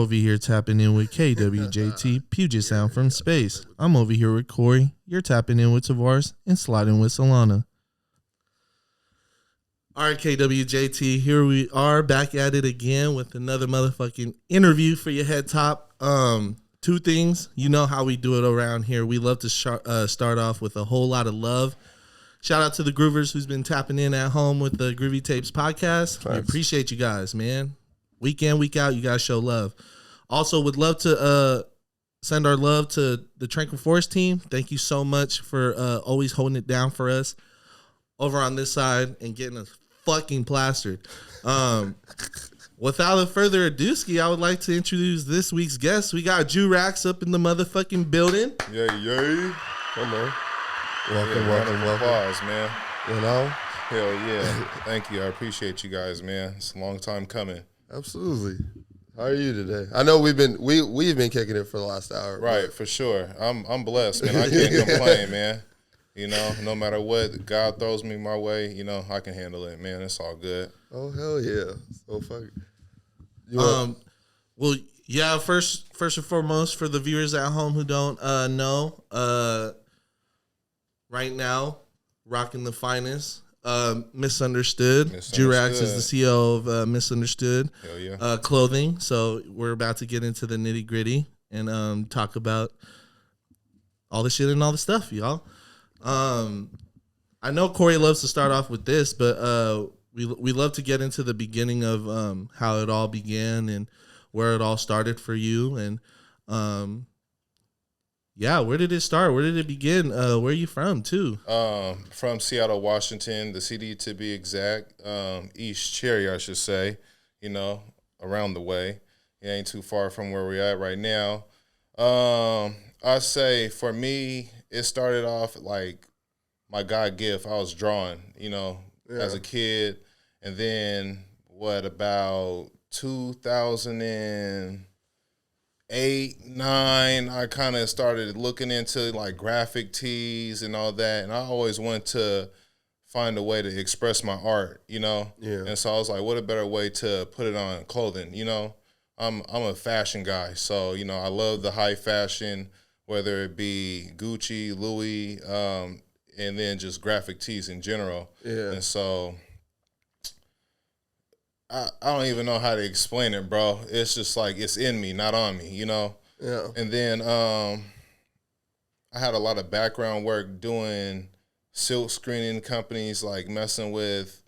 over here tapping in with KWJT, Puget Sound from space. I'm over here with Corey. You're tapping in with Tavares and sliding with Solana. All right, KWJT, here we are back at it again with another motherfucking interview for your head top. Two things. You know how we do it around here. We love to start off with a whole lot of love. Shout out to the Groovers who's been tapping in at home with the Groovy Tapes podcast. Thanks. We appreciate you guys, man. Week in, week out, you guys show love. Also, would love to send our love to the Tranquil Forest team. Thank you so much for always holding it down for us over on this side and getting us fucking plastered. Without further ado, I would like to introduce this week's guest. We got Jurax up in the motherfucking building. Yay. Come on. Welcome. Applause, man. You know? Hell yeah. Thank you. I appreciate you guys, man. It's a long time coming. Absolutely. How are you today? I know we've been kicking it for the last hour. Right, for sure. I'm blessed, man. I can't complain, man. You know, no matter what God throws me my way, you know, I can handle it, man. It's all good. Oh hell yeah. So fucking well, yeah, first and foremost, for the viewers at home who don't know, right now, rocking the finest, Misunderstood. Jurax is the CEO of Misunderstood. Hell yeah. Clothing. So we're about to get into the nitty gritty and talk about all the shit and all the stuff, y'all. I know Corey loves to start off with this, but we love to get into the beginning of how it all began and where it all started for you. And yeah, where did it start? Where did it begin? Where are you from, too? From Seattle, Washington, the city to be exact. East Cherry, I should say. You know, around the way. It ain't too far from where we're at right now. I say for me, it started off like my God gift. I was drawing, you know, as a kid. And then, about 2008, 2009, I kind of started looking into like graphic tees and all that. And I always wanted to find a way to express my art, you know? Yeah. And so I was like, what a better way to put it on clothing, you know? I'm a fashion guy. So, you know, I love the high fashion, whether it be Gucci, Louis, and then just graphic tees in general. Yeah. And so I don't even know how to explain it, bro. It's just like it's in me, not on me, you know? Yeah. And then I had a lot of background work doing silk screening companies, like messing with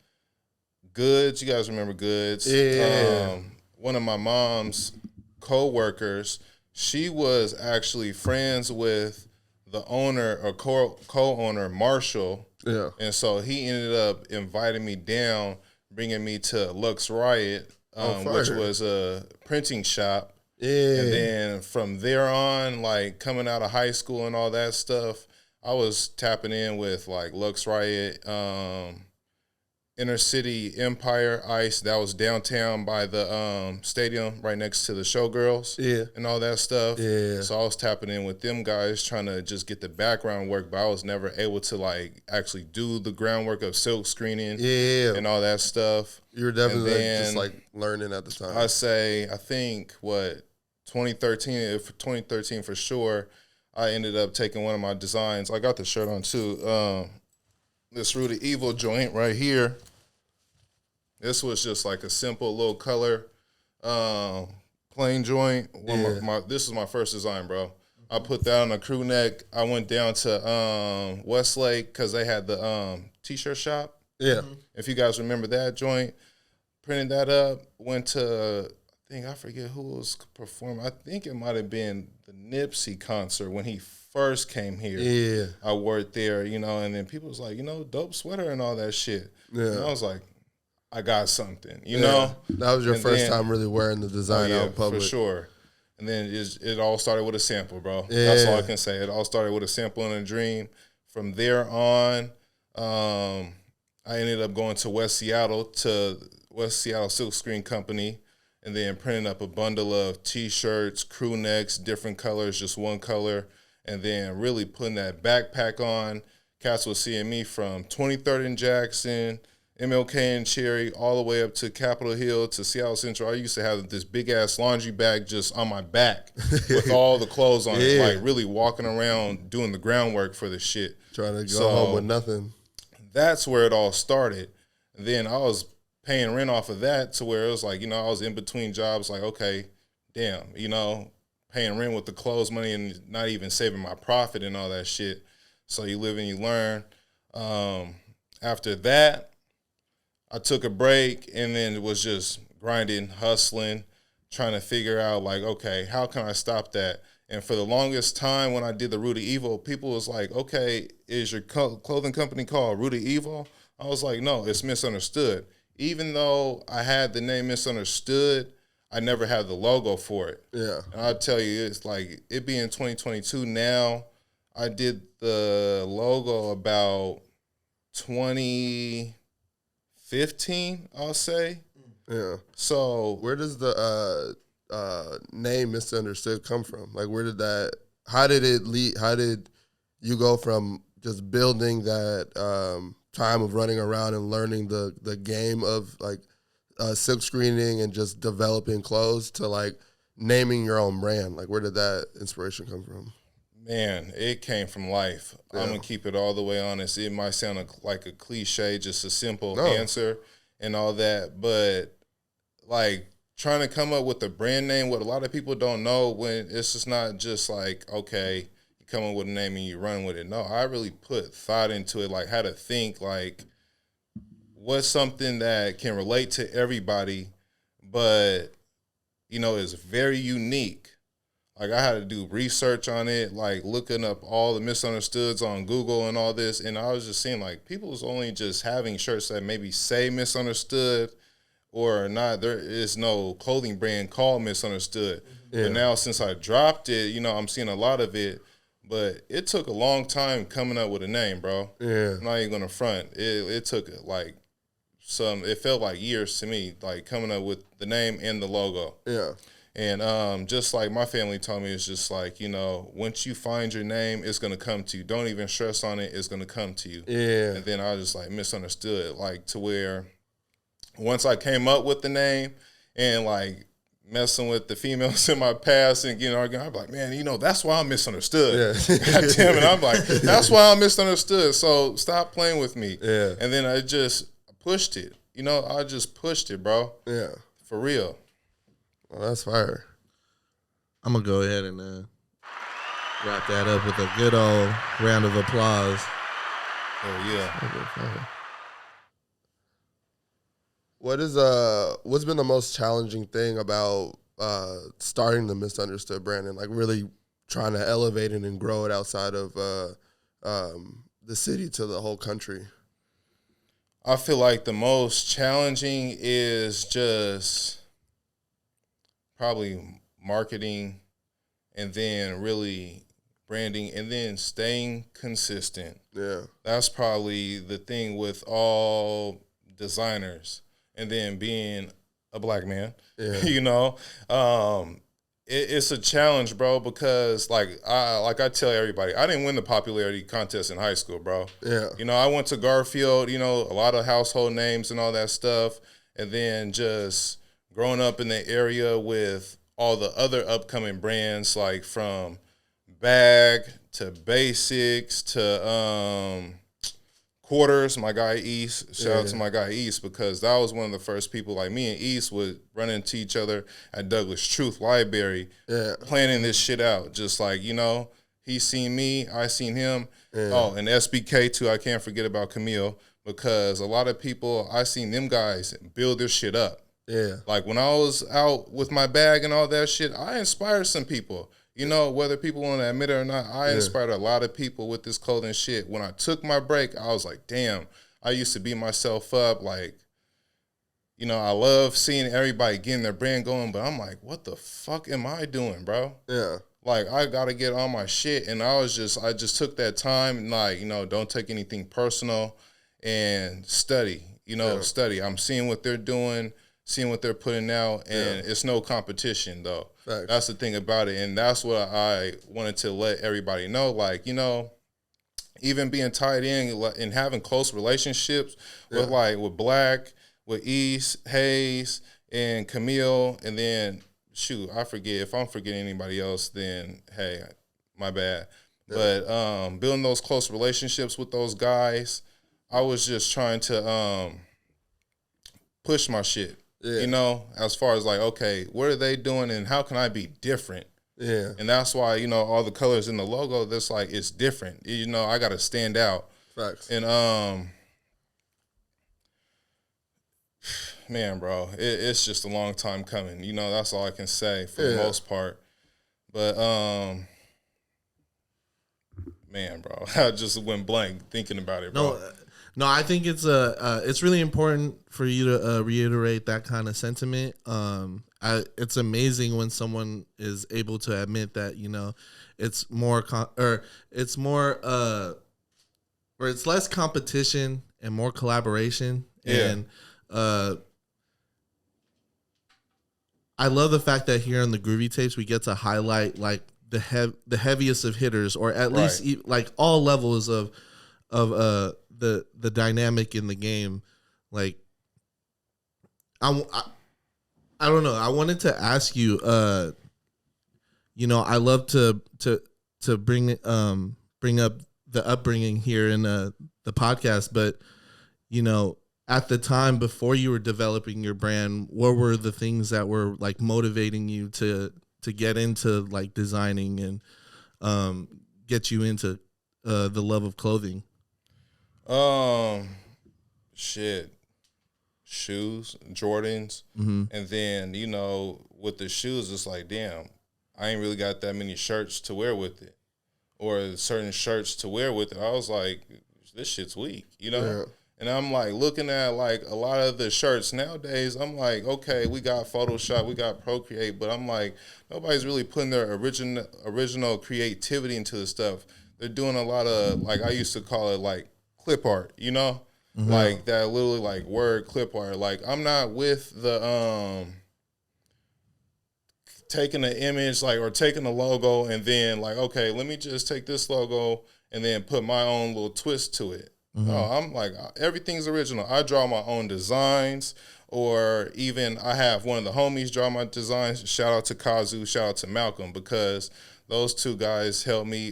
Goods. You guys remember Goods? Yeah. One of my mom's co-workers, she was actually friends with the owner or co-owner, Marshall. Yeah. And so he ended up inviting me down, bringing me to Lux Riot, which was a printing shop. Yeah. And then from there on, like coming out of high school and all that stuff, I was tapping in with like Lux Riot, Inner City Empire Ice. That was downtown by the stadium right next to the Showgirls. Yeah. And all that stuff. Yeah. So I was tapping in with them guys trying to just get the background work, but I was never able to like actually do the groundwork of silk screening and all that stuff. You were definitely just like learning at the time. I think 2013 for sure, I ended up taking one of my designs. I got the shirt on too. This Rudy Evil joint right here. This was just like a simple little color, plain joint. This is my first design, bro. I put that on a crew neck. I went down to Westlake because they had the t-shirt shop. Yeah. If you guys remember that joint, printed that up. Went to, I forget who was performing. I think it might have been the Nipsey concert when he first came here. Yeah. I worked there, you know, and then people was like, you know, dope sweater and all that shit. Yeah. And I was like, I got something, you know? That was your first time really wearing the design out in public. For sure. And then it all started with a sample, bro. Yeah. That's all I can say. It all started with a sample and a dream. From there on, I ended up going to West Seattle Silk Screen Company, and then printing up a bundle of T-shirts, crew necks, different colors, just one color, and then really putting that backpack on. Cats was seeing me from 23rd and Jackson MLK and Cherry, all the way up to Capitol Hill to Seattle Central. I used to have this big ass laundry bag just on my back with all the clothes on it, like really walking around doing the groundwork for the shit. Trying to go home with nothing. That's where it all started. And then I was paying rent off of that to where it was like, I was in between jobs, like, okay, damn, paying rent with the clothes money and not even saving my profit and all that shit. So you live and you learn. After that, I took a break and then it was just grinding, hustling, trying to figure out like, okay, how can I stop that? And for the longest time when I did the Rudy Evil, people was like, okay, is your clothing company called Rudy Evil? I was like, no, it's Misunderstood. Even though I had the name Misunderstood, I never had the logo for it. Yeah. And I'll tell you, it's like, it being 2022 now, I did the logo about 2015, I'll say. Yeah. So where does the name Misunderstood come from? Like, where did that? How did it lead? How did you go from just building that time of running around and learning the game of like silk screening and just developing clothes to like naming your own brand? Like, where did that inspiration come from? Man, it came from life. Yeah. I'm going to keep it all the way honest. It might sound like a cliche, just a simple answer and all that. But, like, trying to come up with a brand name, what a lot of people don't know, when it's just not just like, okay, you come up with a name and you run with it. No, I really put thought into it, like how to think, like, what's something that can relate to everybody, but, is very unique. Like, I had to do research on it, like looking up all the misunderstoods on Google and all this. And I was just seeing, like, people was only just having shirts that maybe say misunderstood or not. There is no clothing brand called Misunderstood. Yeah. But now since I dropped it, I'm seeing a lot of it. But it took a long time coming up with a name, bro. Yeah. I'm not even going to front. It took, like, it felt like years to me, like, coming up with the name and the logo. Yeah. And just like my family told me, it's just like, once you find your name, it's going to come to you. Don't even stress on it. It's going to come to you. Yeah. And then I was just like misunderstood, like to where once I came up with the name and like messing with the females in my past and getting arguing, I'm like, man, that's why I'm misunderstood. Yeah. God damn it. I'm like, that's why I'm misunderstood. So stop playing with me. Yeah. And then I just pushed it. I just pushed it, bro. Yeah. For real. Well, that's fire. I'm going to go ahead and wrap that up with a good old round of applause. Oh, yeah. What's been the most challenging thing about starting the Misunderstood brand and like really trying to elevate it and grow it outside of the city to the whole country? I feel like the most challenging is just probably marketing and then really branding and then staying consistent. Yeah. That's probably the thing with all designers. And then being a black man, it's a challenge, bro, because like I tell everybody, I didn't win the popularity contest in high school, bro. Yeah. I went to Garfield, a lot of household names and all that stuff. And then just growing up in the area with all the other upcoming brands, like from Bag to Basics to Quarters, my guy East. Shout out to my guy East, because that was one of the first people, like me and East would run into each other at Douglas Truth Library, planning this shit out. Just like, he seen me, I seen him. Yeah. Oh, and SBK too, I can't forget about Camille, because a lot of people, I seen them guys build their shit up. Yeah. Like when I was out with my bag and all that shit, I inspired some people. Whether people want to admit it or not, I inspired a lot of people with this clothing shit. When I took my break, I was like, damn, I used to beat myself up. Like, I love seeing everybody getting their brand going, but I'm like, what the fuck am I doing, bro? Yeah. Like, I got to get on my shit. And I just took that time and like, don't take anything personal and study, study. I'm seeing what they're doing, seeing what they're putting out, and it's no competition, though. Thanks. That's the thing about it, and that's what I wanted to let everybody know. Like, even being tied in and having close relationships with Black, with East, Hayes, and Camille, and then shoot, I forget if I'm forgetting anybody else. Then hey, my bad. Yeah. But building those close relationships with those guys, I was just trying to push my shit. Yeah. You know, as far as like, okay, what are they doing and how can I be different? Yeah. And that's why, you know, all the colors in the logo, that's like, it's different. You know, I got to stand out. Facts. And, man, bro, it's just a long time coming. You know, that's all I can say for the most part. But, man, bro, I just went blank thinking about it, bro. No, I think it's really important for you to reiterate that kind of sentiment. It's amazing when someone is able to admit that, you know, it's less competition and more collaboration. Yeah. And I love the fact that here on the Groovy Tapes we get to highlight like the heaviest of hitters, or at least like all levels of the dynamic in the game. Like I don't know. I wanted to ask you, you know, I love to bring up the upbringing here in the podcast, but you know, at the time before you were developing your brand, what were the things that were like motivating you to get into like designing and get you into the love of clothing? Shit, shoes, Jordans, and then, you know, with the shoes, it's like, damn, I ain't really got that many shirts to wear with it, or certain shirts to wear with it. I was like, this shit's weak, you know? Yeah. And I'm like looking at like a lot of the shirts nowadays. I'm like, okay, we got Photoshop, we got Procreate, but I'm like, nobody's really putting their original creativity into the stuff. They're doing a lot of, like, I used to call it like clip art, you know, like that literally like word clip art. Like, I'm not with the taking the image like, or taking the logo and then like, okay, let me just take this logo and then put my own little twist to it. No, I'm like, everything's original. I draw my own designs, or even I have one of the homies draw my designs. Shout out to Kazu, shout out to Malcolm, because those two guys helped me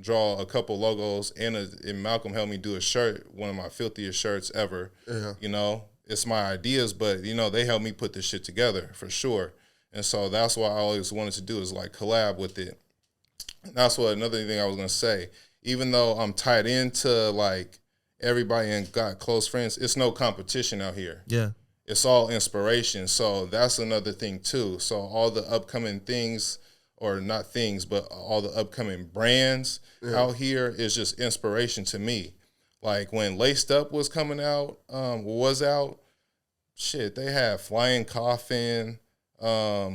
draw a couple logos, and Malcolm helped me do a shirt, one of my filthiest shirts ever. Yeah. You know, it's my ideas, but, you know, they helped me put this shit together for sure. And so that's what I always wanted to do, is like collab with it. And that's what another thing I was going to say. Even though I'm tied into like everybody and got close friends, it's no competition out here. Yeah. It's all inspiration. So that's another thing too. So all the upcoming things, or not things, but all the upcoming brands out here is just inspiration to me. Like when Laced Up was coming out, shit, they had Flying Coffin,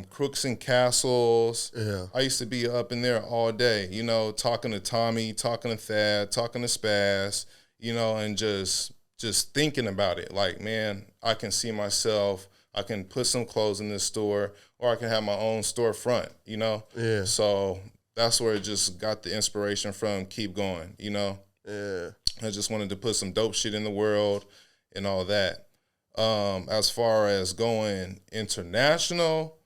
Crooks and Castles. Yeah. I used to be up in there all day, you know, talking to Tommy, talking to Thad, talking to Spaz, you know, and just thinking about it. Like, man, I can see myself, I can put some clothes in this store, or I can have my own storefront, you know? Yeah. So that's where it just got the inspiration from. Keep going, you know? Yeah. I just wanted to put some dope shit in the world and all that. As far as going international,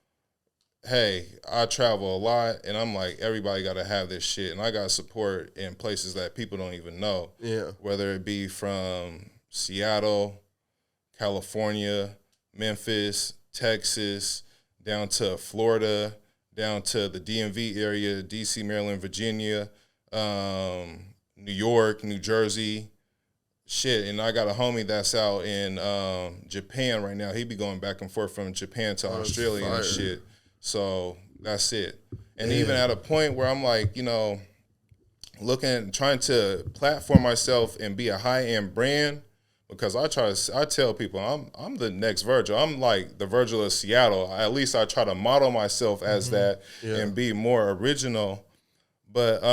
hey, I travel a lot, and I'm like, everybody got to have this shit, and I got support in places that people don't even know. Yeah. Whether it be from Seattle, California, Memphis, Texas, down to Florida, down to the DMV area, DC, Maryland, Virginia, New York, New Jersey. Shit, and I got a homie that's out in Japan right now. He be going back and forth from Japan to Australia and shit. So that's it. And even at a point where I'm like, you know, trying to platform myself and be a high-end brand, because I tell people I'm the next Virgil. I'm like the Virgil of Seattle. At least I try to model myself as that and be more original. But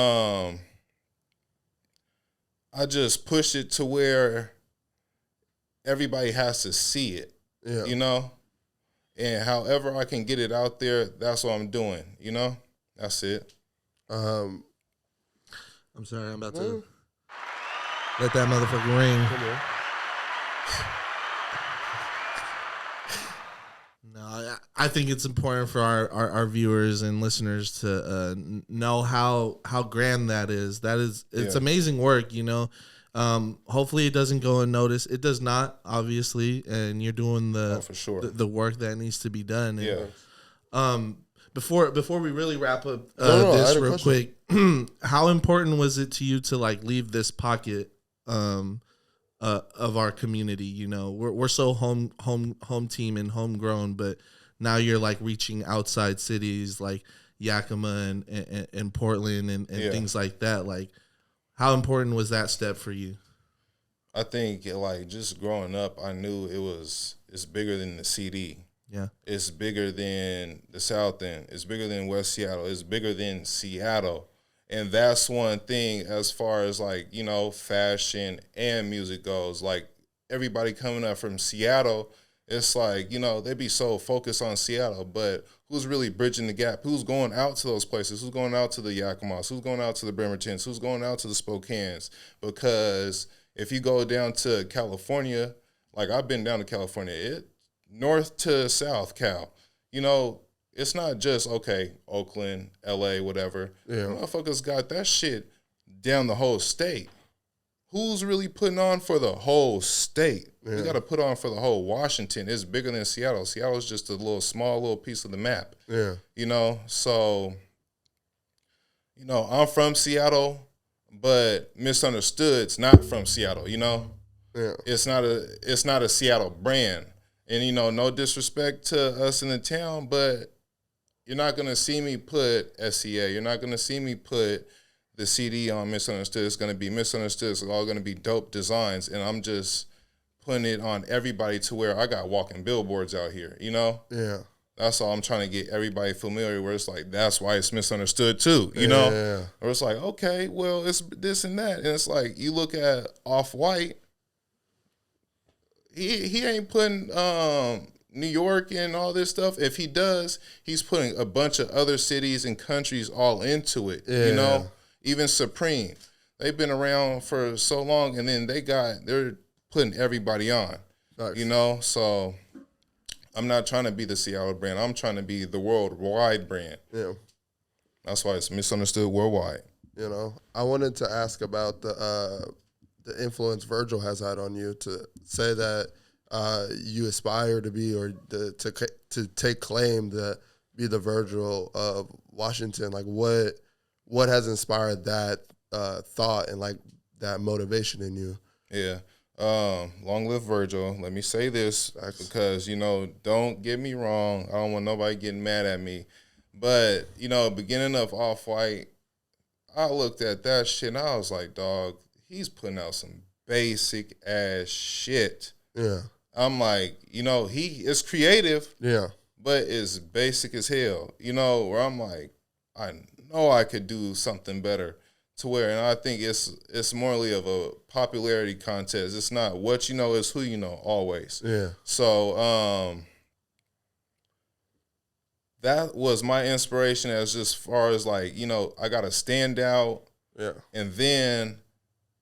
I just push it to where everybody has to see it, you know? And however I can get it out there, that's what I'm doing, you know? That's it. I'm sorry, I'm about to Let that motherfucking ring. No, I think it's important for our viewers and listeners to know how grand that is. It's amazing work, you know. Hopefully it doesn't go unnoticed. It does not, obviously, and you're doing for sure. the work that needs to be done. And, Yeah. Before we really wrap up I this had a real question. quick, how important was it to you to like leave this pocket of our community? You know, we're so home team and homegrown, but now you're like reaching outside cities like Yakima and Portland and things like that. Like, how important was that step for you? I think like just growing up, I knew it's bigger than the CD. Yeah. It's bigger than the South End. It's bigger than West Seattle. It's bigger than Seattle. And that's one thing as far as like, you know, fashion and music goes. Like everybody coming up from Seattle, it's like, you know, they be so focused on Seattle, but who's really bridging the gap? Who's going out to those places? Who's going out to the Yakimas? Who's going out to the Bremertons? Who's going out to the Spokanes? Because if you go down to California, like I've been down to California, north to south Cal, you know, it's not just, okay, Oakland, LA, whatever. Yeah. Motherfuckers got that shit down the whole state. Who's really putting on for the whole state? You got to put on for the whole Washington. It's bigger than Seattle. Seattle's just a small little piece of the map. Yeah. You know, so, you know, I'm from Seattle, but Misunderstood's not from Seattle, you know? Yeah. It's not a Seattle brand. And, you know, no disrespect to us in the town, but you're not going to see me put SCA. You're not going to see me put the CD on Misunderstood. It's going to be Misunderstood. It's all going to be dope designs. And I'm just putting it on everybody to where I got walking billboards out here, you know? Yeah. That's all I'm trying to get everybody familiar where it's like, that's why it's misunderstood too, you know? Yeah. Or it's like, okay, well, it's this and that. And it's like, you look at Off-White, he ain't putting New York and all this stuff. If he does, he's putting a bunch of other cities and countries all into it, you know? Even Supreme. They've been around for so long, and then they're putting everybody on, you know? So I'm not trying to be the Seattle brand. I'm trying to be the worldwide brand. Yeah. That's why it's Misunderstood worldwide. You know, I wanted to ask about the influence Virgil has had on you to say that you aspire to be or to take claim to be the Virgil of Washington. Like, what has inspired that thought and like that motivation in you? Yeah. Long live Virgil. Let me say this because, you know, don't get me wrong. I don't want nobody getting mad at me. But, you know, beginning of Off-White, I looked at that shit and I was like, dog, he's putting out some basic ass shit. Yeah. I'm like, you know, he is creative. Yeah. But it's basic as hell. You know, where I'm like, I know I could do something better. To where, and I think it's morally of a popularity contest. It's not what you know, it's who you know, always. Yeah. So that was my inspiration as just far as like, you know, I got to stand out. Yeah. And then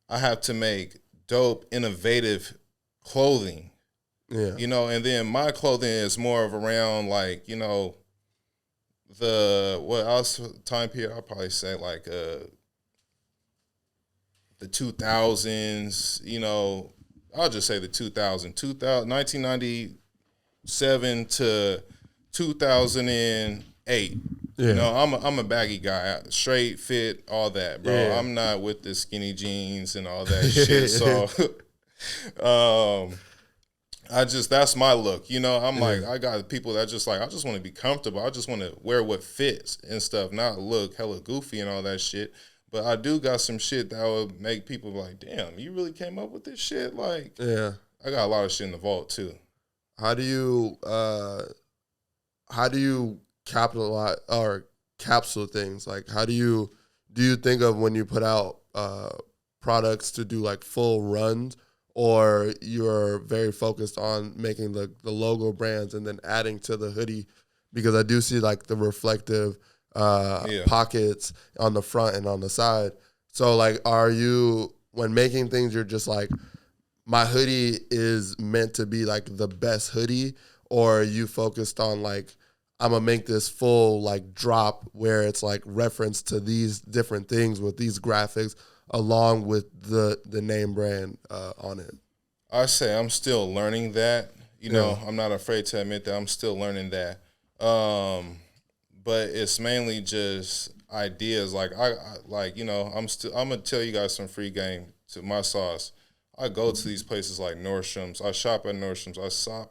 I have to make dope, innovative clothing. Yeah. You know, and then my clothing is more of around like, you know, time period, I'll probably say like the 2000s, you know, I'll just say the 1997 to 2008. Yeah. You know, I'm a baggy guy, straight fit, all that, bro. Yeah. I'm not with the skinny jeans and all that shit. So, that's my look. You know, I'm like, I got people that just like, I just want to be comfortable. I just want to wear what fits and stuff, not look hella goofy and all that shit. But I do got some shit that would make people like, damn, you really came up with this shit? Like, Yeah. I got a lot of shit in the vault too. How do you capitalize or capsule things? Like, do you think of when you put out products to do like full runs, or you're very focused on making the logo brands and then adding to the hoodie? Because I do see like the reflective pockets on the front and on the side. So like, are you when making things, you're just like, my hoodie is meant to be like the best hoodie, or are you focused on like, I'm gonna make this full like drop where it's like reference to these different things with these graphics along with the name brand on it? I say I'm still learning that. You know, I'm not afraid to admit that I'm still learning that. But it's mainly just ideas. Like I like, you know, I'm gonna tell you guys some free game to my sauce. I go to these places like Nordstrom's. I shop at Nordstrom's. I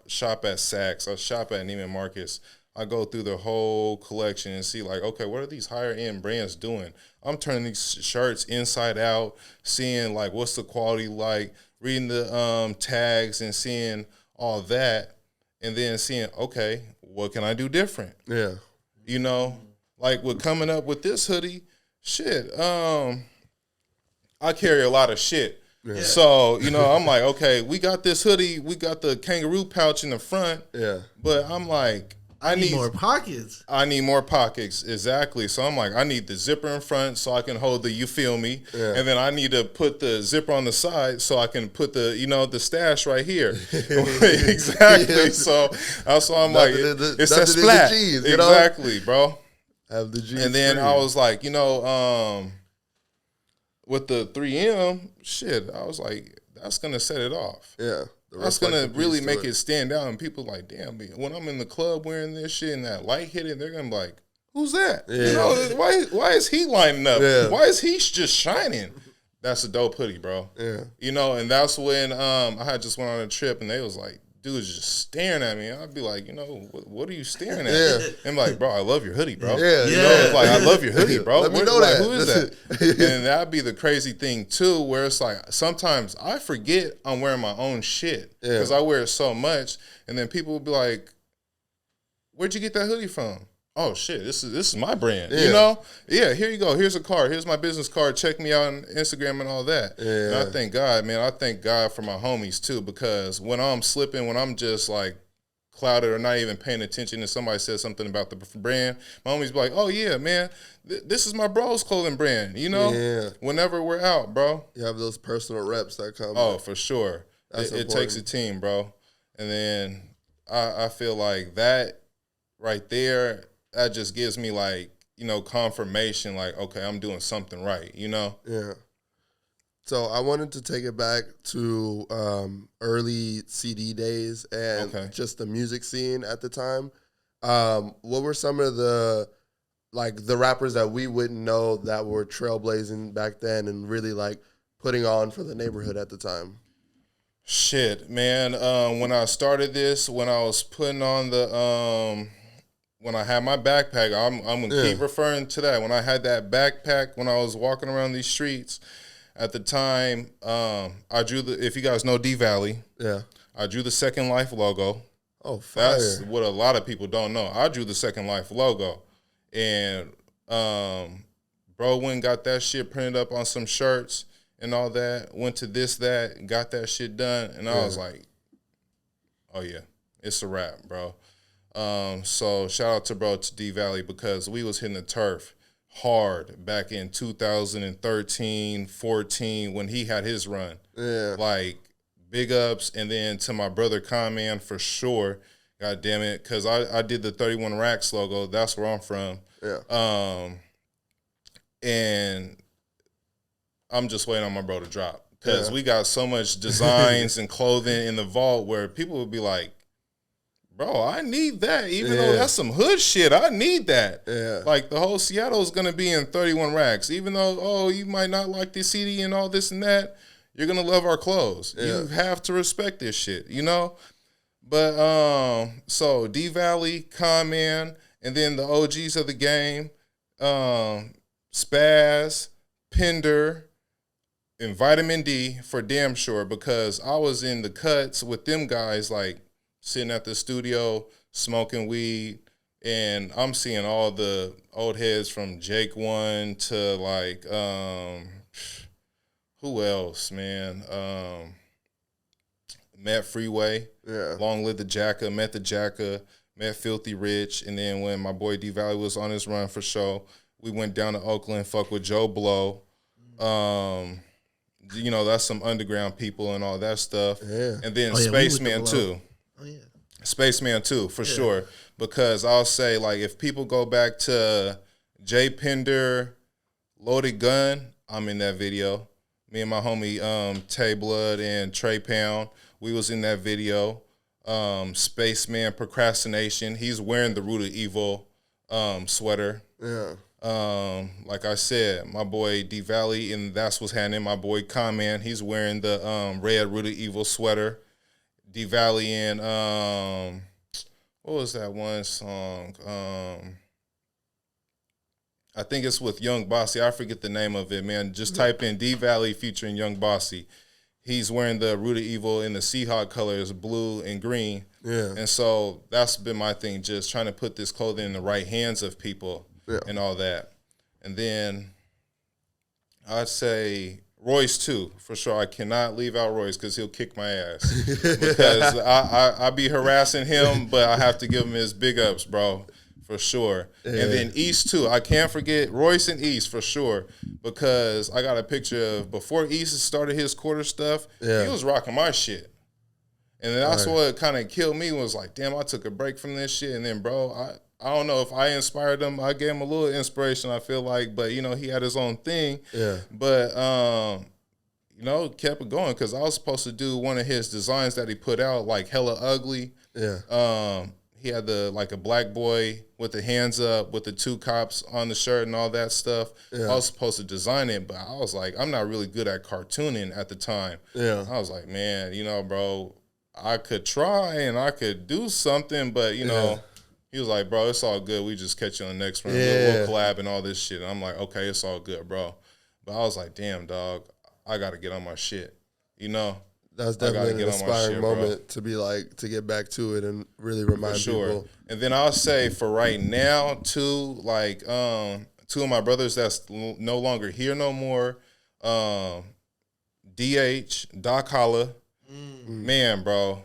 shop at Saks. I shop at Neiman Marcus. I go through the whole collection and see like, okay, what are these higher end brands doing? I'm turning these shirts inside out, seeing like what's the quality like, reading the tags and seeing all that, and then seeing, okay, what can I do different? Yeah. You know, like with coming up with this hoodie, shit, I carry a lot of shit. Yeah. So, you know, I'm like, okay, we got this hoodie, we got the kangaroo pouch in the front. Yeah. But I'm like, I need more pockets. I need more pockets, exactly. So I'm like, I need the zipper in front so I can hold the, you feel me? Yeah. And then I need to put the zipper on the side so I can put the, you know, the stash right here. Exactly. Yeah. So that's why I'm like, it's that splat. G's, exactly, bro. Have the G's. And then I was like, you know, with the 3M, shit, I was like, that's going to set it off. Yeah. That's going to really make it stand out. And people like, damn, when I'm in the club wearing this shit and that light hit it, they're going to be like, who's that? Yeah. You know, why is he lining up? Yeah. Why is he just shining? That's a dope hoodie, bro. Yeah. You know, and that's when I had just went on a trip and they was like, dudes just staring at me. I'd be like, you know, what are you staring at? Yeah. I'm like, bro, I love your hoodie, bro. Yeah. You know, it's like, I love your hoodie, bro. Let me know like, that. Who is that? And that'd be the crazy thing, too, where it's like, sometimes I forget I'm wearing my own shit because I wear it so much. And then people will be like, where'd you get that hoodie from? Oh, shit, this is my brand, you know? Yeah, here you go. Here's a card. Here's my business card. Check me out on Instagram and all that. Yeah. And I thank God, man. I thank God for my homies, too, because when I'm slipping, when I'm just, like, clouded or not even paying attention and somebody says something about the brand, my homies be like, oh, yeah, man, this is my bro's clothing brand, you know? Yeah. Whenever we're out, bro. You have those personal reps that come. Oh, for sure. It takes a team, bro. And then I feel like that right there, that just gives me, like, you know, confirmation, like, okay, I'm doing something right, you know? Yeah. So I wanted to take it back to early CD days and just the music scene at the time. What were some of the rappers that we wouldn't know that were trailblazing back then and really, like, putting on for the neighborhood at the time? Shit, man. When I started this, when I was putting on the... when I had my backpack, I'm going to keep referring to that. When I had that backpack, when I was walking around these streets, at the time, I drew if you guys know D-Valley, I drew the Second Life logo. Oh, fire. That's what a lot of people don't know. I drew the Second Life logo. And bro went and got that shit printed up on some shirts and all that, went to that, got that shit done. And I was like, oh, yeah, it's a wrap, bro. So shout out to bro to D Valley because we was hitting the turf hard back in 2013, 14 when he had his run. Yeah. Like big ups, and then to my brother Conman for sure. God damn it, because I did the 31 Racks logo. That's where I'm from. Yeah. And I'm just waiting on my bro to drop because we got so much designs and clothing in the vault where people would be like, bro, I need that. Even though that's some hood shit, I need that. Yeah. Like, the whole Seattle is going to be in 31 Racks. Even though, you might not like the CD and all this and that, you're going to love our clothes. Yeah. You have to respect this shit, you know? But, so, D-Valley, Con-Man, and then the OGs of the game, Spaz, Pender, and Vitamin D for damn sure because I was in the cuts with them guys, like, sitting at the studio, smoking weed, and I'm seeing all the old heads from Jake One to, like, who else, man? Met Freeway. Yeah. Long Live the Jacka. Met the Jacka. Met Filthy Rich. And then when my boy D Valley was on his run for show, we went down to Oakland, fuck with Joe Blow. You know, that's some underground people and all that stuff. Yeah. And then Oh, yeah, we with the Spaceman below. too. Oh yeah. Spaceman too, for sure. Because I'll say, like, if people go back to Jay Pender, Loaded Gun, I'm in that video. Me and my homie Tay Blood and Trey Pound, we was in that video. Spaceman Procrastination, he's wearing the Root of Evil sweater. Yeah. Like I said, my boy D Valley, and that's what's happening. My boy Con-Man, he's wearing the red Root of Evil sweater. D Valley and what was that one song? I think it's with Young Bossy. I forget the name of it, man. Just type in D Valley featuring Young Bossy. He's wearing the Root of Evil in the Seahawk colors, blue and green. Yeah. And so that's been my thing, just trying to put this clothing in the right hands of people and all that. And then I'd say Royce too, for sure. I cannot leave out Royce because he'll kick my ass. Because I be harassing him, but I have to give him his big ups, bro, for sure. Yeah. And then East too. I can't forget Royce and East for sure, because I got a picture of before East started his quarter stuff, he was rocking my shit. And that's what kind of killed me, was like, damn, I took a break from this shit. And then, bro, I don't know if I inspired him. I gave him a little inspiration, I feel like. But, you know, he had his own thing. Yeah. But, you know, kept it going, because I was supposed to do one of his designs that he put out, like hella ugly. Yeah. He had like a black boy with the hands up with the two cops on the shirt and all that stuff. Yeah. I was supposed to design it, but I was like, I'm not really good at cartooning at the time. Yeah. I was like, man, you know, bro, I could try and I could do something, but, you know, he was like, bro, it's all good. We just catch you on the next round. We'll collab and all this shit. And I'm like, okay, it's all good, bro. But I was like, damn, dog, I got to get on my shit, you know? That's definitely an inspiring moment to be like, to get back to it and really remind people. And then I'll say for right now, too, like two of my brothers that's no longer here no more, DH, Doc Holla, man, bro.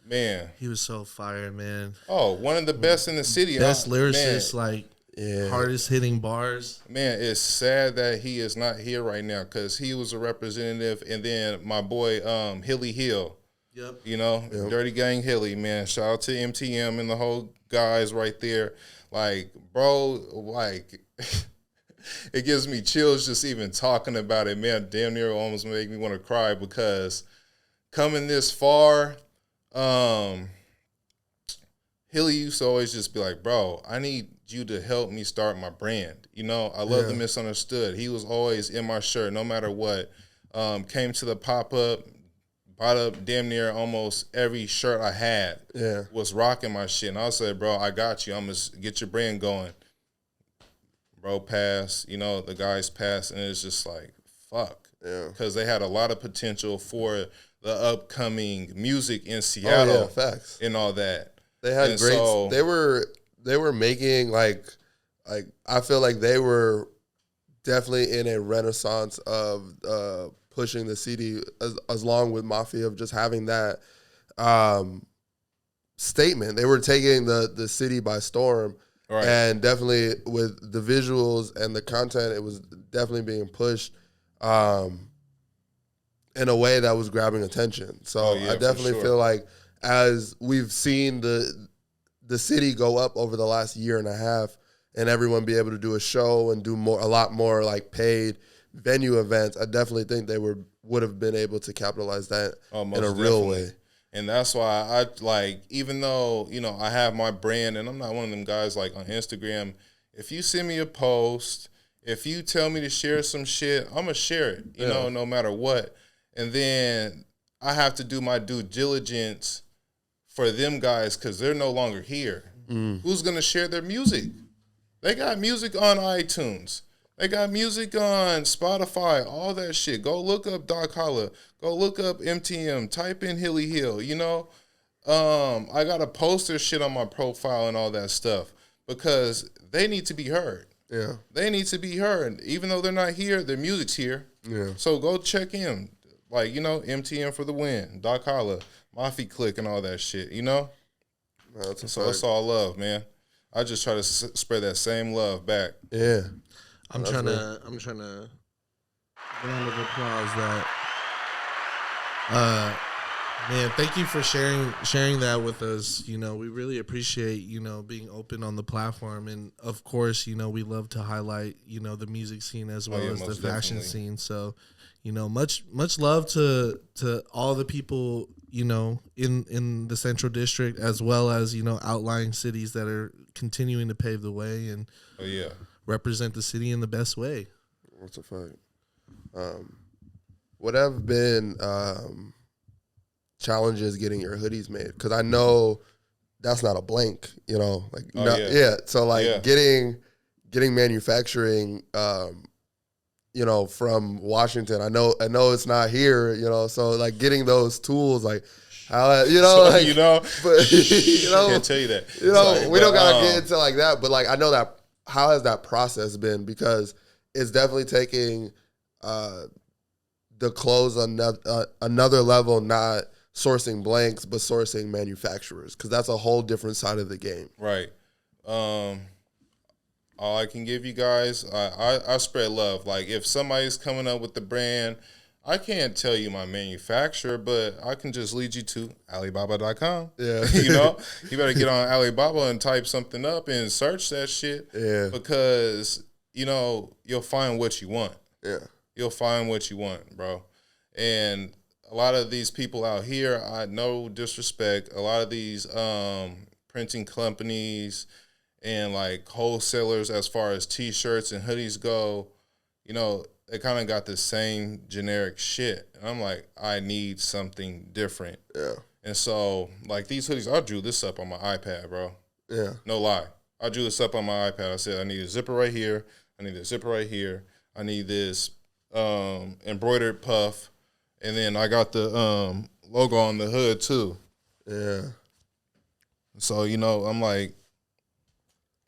Man. He was so fire, man. Oh, one of the best in the city. Best lyricist, like, hardest hitting bars. Man, it's sad that he is not here right now, because he was a representative. And then my boy, Hilly Hill. Yep. You know, Dirty Gang Hilly, man. Shout out to MTM and the whole guys right there. Like, bro, like, it gives me chills just even talking about it, man. Damn near almost make me want to cry, because coming this far, Hilly used to always just be like, bro, I need you to help me start my brand. You know, I love the Misunderstood. He was always in my shirt, no matter what. Came to the pop-up, bought up damn near almost every shirt I had. Yeah. Was rocking my shit. And I said, bro, I got you. I'm going to get your brand going. Bro passed, you know, the guys passed, and it's just like, fuck. Yeah. Because they had a lot of potential for the upcoming music in Seattle. Facts. And all that. They had they were making like I feel like they were definitely in a renaissance of pushing the city as along with Mafia, of just having that statement. They were taking the city by storm. Right. And definitely with the visuals and the content, it was definitely being pushed in a way that was grabbing attention. So I definitely feel like, as we've seen the city go up over the last year and a half, and everyone be able to do a show and do a lot more like paid venue events, I definitely think they would have been able to capitalize that in a real way. And that's why I like, even though, you know, I have my brand and I'm not one of them guys like on Instagram, if you send me a post, if you tell me to share some shit, I'm going to share it, you know, no matter what. And then I have to do my due diligence for them guys, because they're no longer here. Who's going to share their music? They got music on iTunes. They got music on Spotify, all that shit. Go look up Doc Holla. Go look up MTM. Type in Hilly Hill, you know? I got to post their shit on my profile and all that stuff, because they need to be heard. Yeah. They need to be heard. Even though they're not here, their music's here. Yeah. So go check in. Like, you know, MTM for the win. Doc Holla. Mafia Click and all that shit, you know? So it's all love, man. I just try to spread that same love back. Yeah. I'm trying to round of applause that. Man, thank you for sharing that with us. You know, we really appreciate, you know, being open on the platform. And of course, you know, we love to highlight, you know, the music scene as well as the fashion scene. So, you know, much love to all the people, you know, in the Central District, as well as, you know, outlying cities that are continuing to pave the way and represent the city in the best way. What's a fact? What have been challenges getting your hoodies made? Because I know that's not a blank, you know, like So like getting manufacturing, you know, from Washington. I know it's not here, you know. So like getting those tools, like how, you know, like, you know, but you know, I can't tell you that. You know, we don't gotta get into like that, but like I know that. How has that process been? Because it's definitely taking the clothes another level, not sourcing blanks, but sourcing manufacturers, because that's a whole different side of the game. Right. All I can give you guys, I spread love. Like if somebody's coming up with the brand, I can't tell you my manufacturer, but I can just lead you to Alibaba.com. Yeah. You know, you better get on Alibaba and type something up and search that shit. Yeah. Because, you know, you'll find what you want. Yeah. You'll find what you want, bro. And a lot of these people out here, no disrespect, a lot of these printing companies and like wholesalers as far as T-shirts and hoodies go, you know, they kind of got the same generic shit. And I'm like, I need something different. Yeah. And so, like these hoodies, I drew this up on my iPad, bro. Yeah. No lie. I drew this up on my iPad. I said, I need a zipper right here. I need a zipper right here. I need this embroidered puff. And then I got the logo on the hood too. Yeah. So, you know, I'm like,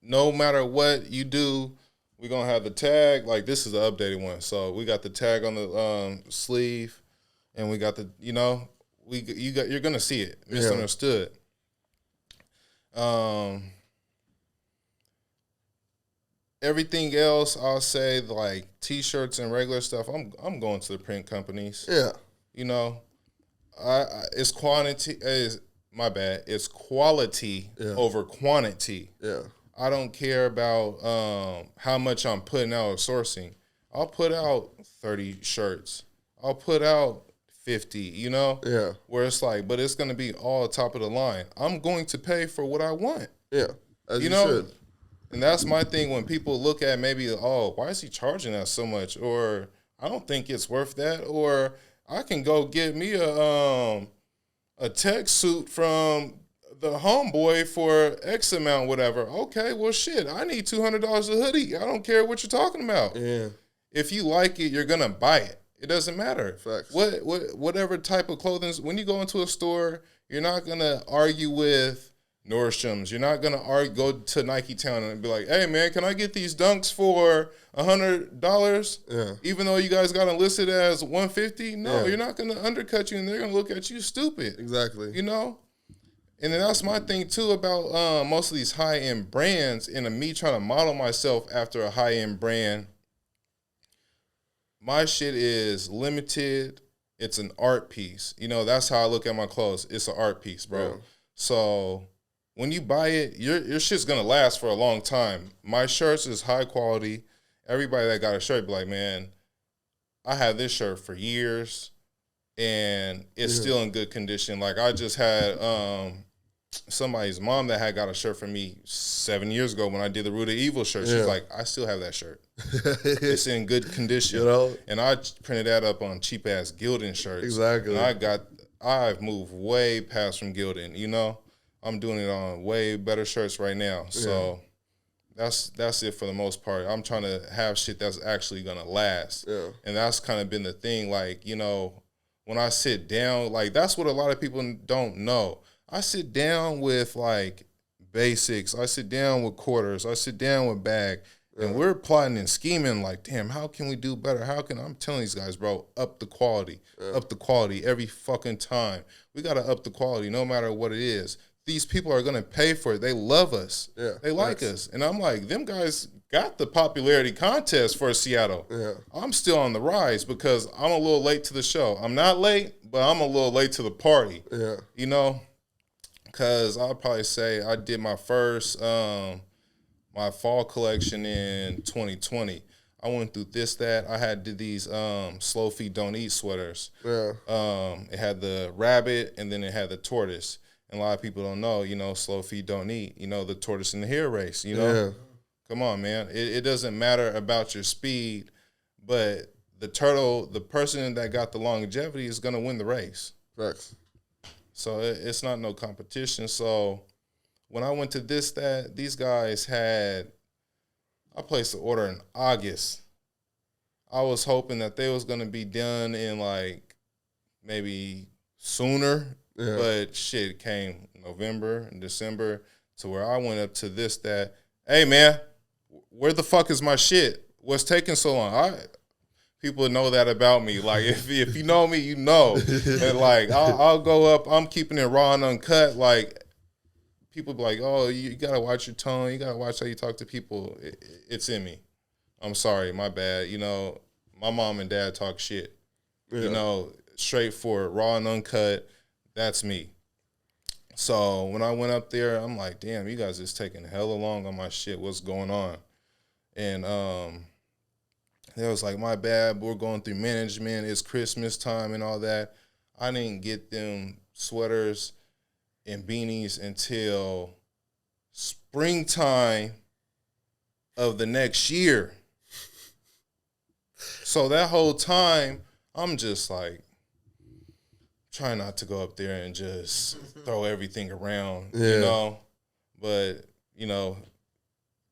no matter what you do, we're going to have the tag. Like, this is the updated one. So, we got the tag on the sleeve, and we got the, you know, you're going to see it. Misunderstood. Everything else, I'll say, like, T-shirts and regular stuff, I'm going to the print companies. Yeah. You know, it's quantity, my bad, it's quality over quantity. Yeah. I don't care about how much I'm putting out or sourcing. I'll put out 30 shirts. I'll put out 50, you know? Yeah. Where it's like, but it's going to be all top of the line. I'm going to pay for what I want. Yeah. As you know? should. And that's my thing when people look at maybe, oh, why is he charging us so much? Or I don't think it's worth that. Or I can go get me a tech suit from the homeboy for X amount, whatever. Okay, well, shit, I need $200 a hoodie. I don't care what you're talking about. Yeah. If you like it, you're gonna buy it. It doesn't matter. Facts. Whatever type of clothing. When you go into a store, you're not gonna argue with Nordstrom's. You're not gonna go to Nike Town and be like, "Hey, man, can I get these dunks for $100?" Yeah. Even though you guys got them listed as $150. No, you're not gonna undercut you, and they're gonna look at you stupid. Exactly. You know. And then that's my thing, too, about most of these high-end brands and me trying to model myself after a high-end brand. My shit is limited. It's an art piece. You know, that's how I look at my clothes. It's an art piece, bro. Yeah. So when you buy it, your shit's going to last for a long time. My shirts is high quality. Everybody that got a shirt be like, man, I had this shirt for years, and it's still in good condition. Like, I just had somebody's mom that had got a shirt for me 7 years ago when I did the Root of Evil shirt. She's like, I still have that shirt. It's in good condition. You know? And I printed that up on cheap-ass Gildan shirts. Exactly. And I've moved way past from Gildan, you know? I'm doing it on way better shirts right now. So that's it for the most part. I'm trying to have shit that's actually going to last. Yeah. And that's kind of been the thing. Like, you know, when I sit down, like, that's what a lot of people don't know. I sit down with, like, basics. I sit down with quarters. I sit down with bag. And we're plotting and scheming like, damn, how can we do better? I'm telling these guys, bro, up the quality. Up the quality every fucking time. We got to up the quality no matter what it is. These people are going to pay for it. They love us. Yeah, they like us. And I'm like, them guys got the popularity contest for Seattle. Yeah. I'm still on the rise because I'm a little late to the show. I'm not late, but I'm a little late to the party. Yeah. You know, because I'll probably say I did my first my fall collection in 2020. I went through this, that. I did these slow feet don't eat sweaters. Yeah. It had the rabbit and then it had the tortoise. And a lot of people don't know, you know, slow feet don't eat. You know, the tortoise in the hare race, you know. Yeah. Come on, man. It doesn't matter about your speed, but the person that got the longevity is going to win the race. Facts. So it's not no competition. So when I went to this, that, these guys I placed the order in August. I was hoping that they was going to be done in like maybe sooner, but shit, it came November and December to where I went up to this, that, hey man, where the fuck is my shit? What's taking so long? People know that about me. Like if you know me, you know. And like I'll go up. I'm keeping it raw and uncut. Like people be like, oh, you gotta watch your tone. You gotta watch how you talk to people. It's in me. I'm sorry, my bad. You know, my mom and dad talk shit. Yeah. You know, straightforward, raw and uncut. That's me. So when I went up there, I'm like, damn, you guys is taking hella long on my shit. What's going on? And they was like, my bad, we're going through management. It's Christmas time and all that. I didn't get them sweaters and beanies until springtime of the next year. So that whole time, I'm just like, trying not to go up there and just throw everything around, you know? But, you know,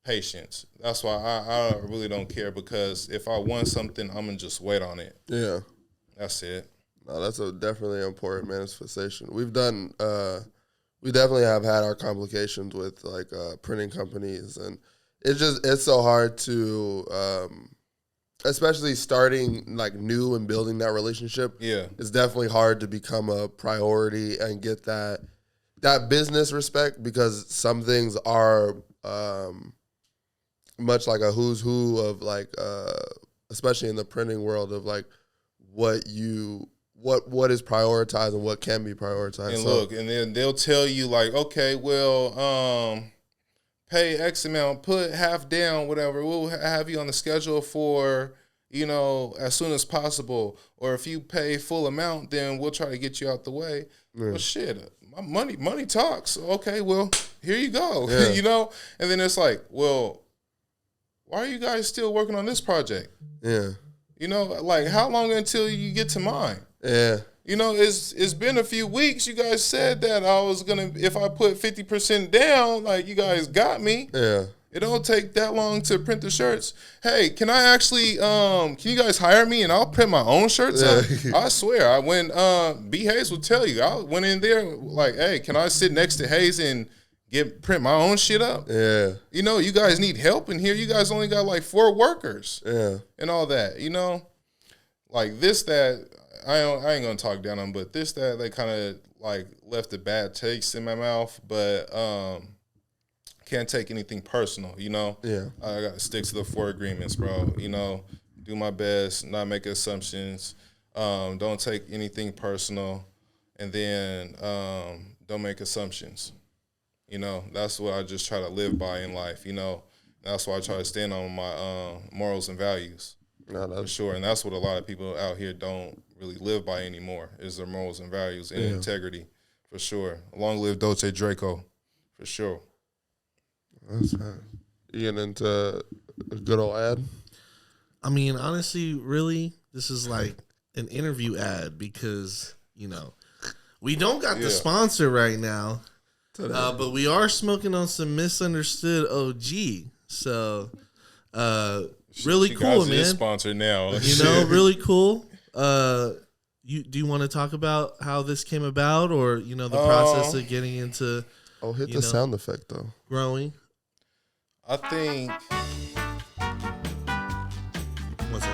patience. That's why I really don't care, because if I want something, I'm going to just wait on it. Yeah. That's it. No, that's definitely an important manifestation. We've done, we definitely have had our complications with like printing companies, and it's so hard to, especially starting like new and building that relationship. Yeah. It's definitely hard to become a priority and get that business respect, because some things are, much like a who's who of like, especially in the printing world, of like what is prioritized and what can be prioritized. And look, and then they'll tell you like, okay, well, pay X amount, put half down, whatever. We'll have you on the schedule for, you know, as soon as possible. Or if you pay full amount, then we'll try to get you out the way. Yeah. Well, shit, my money talks. Okay, well, here you go. Yeah. You know? And then it's like, well, why are you guys still working on this project? Yeah. You know, like, how long until you get to mine? Yeah. You know, it's been a few weeks. You guys said that I was going to, if I put 50% down, like, you guys got me. Yeah. It don't take that long to print the shirts. Hey, can I actually, can you guys hire me and I'll print my own shirts up? I swear, I went, B. Hayes will tell you, I went in there like, hey, can I sit next to Hayes and print my own shit up? Yeah. You know, you guys need help in here. You guys only got like 4 workers. Yeah. And all that, you know? Like this, that, I ain't gonna talk down on them, but this, that, they kind of like left a bad taste in my mouth, but can't take anything personal, you know? Yeah. I gotta stick to the 4 agreements, bro. You know, do my best, not make assumptions, don't take anything personal, and then don't make assumptions. You know, that's what I just try to live by in life, you know. That's why I try to stand on my morals and values. No, for sure. And that's what a lot of people out here don't really live by anymore, is their morals and values and integrity, for sure. Long live Dolce Draco, for sure. That's right. You getting into a good old ad? I mean, honestly, really, this is like an interview ad, because, you know, we don't got the sponsor right now. But we are smoking on some misunderstood OG. So, really cool, man. Sponsor now. You know, really cool. Do you want to talk about how this came about, or, you know, the process of getting into? Oh, hit the sound effect though. Growing. I think. What's it?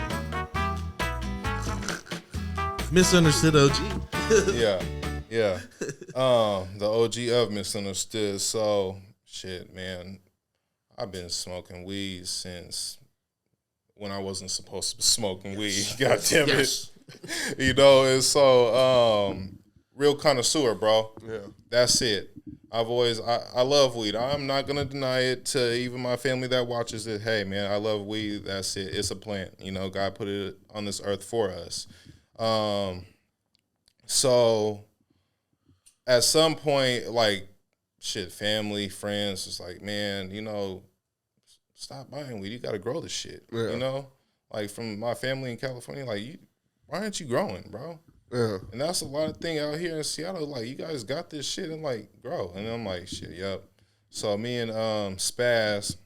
Misunderstood OG. Yeah. Yeah. The OG of Misunderstood. So, shit, man. I've been smoking weed since when I wasn't supposed to be smoking weed. God damn it. Yes. You know, and so real connoisseur, bro. Yeah. That's it. I love weed. I'm not gonna deny it to even my family that watches it. Hey man, I love weed. That's it. It's a plant. You know, God put it on this earth for us. So at some point, like shit, family, friends was like, man, you know, stop buying weed. You gotta grow the shit. Yeah. You know? Like from my family in California, like why aren't you growing, bro? Yeah. And that's a lot of thing out here in Seattle. Like, you guys got this shit and like grow. And I'm like, shit, yep. So me and Spaz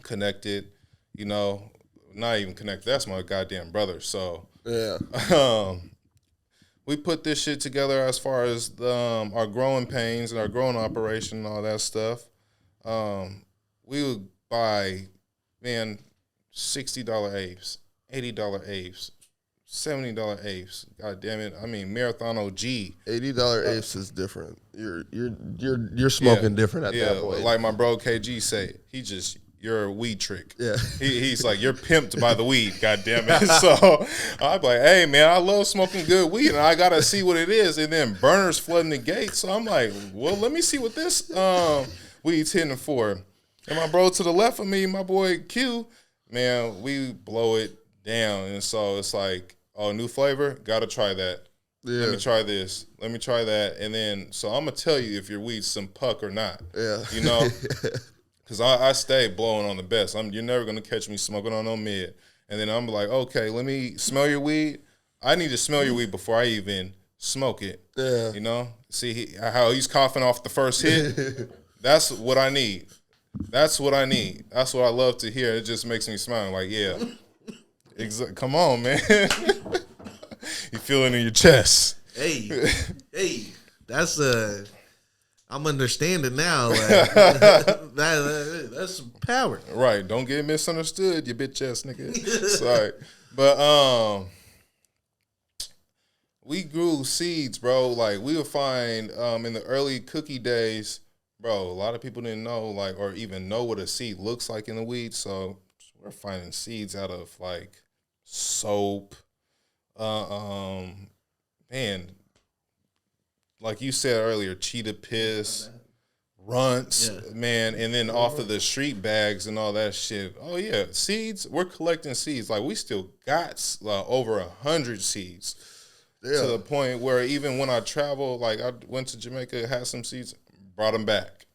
connected, you know, not even connected. That's my goddamn brother. So Yeah. we put this shit together as far as our growing pains and our growing operation and all that stuff. We would buy, man, $60 apes, $80 apes, $70 apes. God damn it! I mean, Marathon OG. $80 apes is different. You're smoking different at that point. Like my bro KG say, you're a weed trick. Yeah. He's like, you're pimped by the weed. God damn it! So I'm like, hey man, I love smoking good weed, and I gotta see what it is. And then burners flooding the gate, so I'm like, well, let me see what this weed's hitting for. And my bro to the left of me, my boy Q, man, we blow it down, and so it's like, oh, new flavor, gotta try that. Yeah. Let me try this. Let me try that. And then, so I'm going to tell you if your weed's some puck or not. Yeah. You know? Because I stay blowing on the best. You're never going to catch me smoking on no mid. And then I'm like, okay, let me smell your weed. I need to smell your weed before I even smoke it. Yeah. You know? See how he's coughing off the first hit? That's what I need. That's what I need. That's what I love to hear. It just makes me smile. Like, yeah. Come on, man. You feel it in your chest. Hey, that's I'm understanding now. Like, that's some power. Right. Don't get misunderstood, you bitch ass nigga. Sorry. But we grew seeds, bro. Like we would find in the early cookie days, bro, a lot of people didn't know, like, or even know what a seed looks like in the weed. So we're finding seeds out of like soap. Man, like you said earlier, cheetah piss, runts, man, and then off of the street bags and all that shit. Oh yeah, seeds. We're collecting seeds. Like we still got over 100 seeds. Yeah. To the point where even when I travel, like I went to Jamaica, had some seeds, brought them back.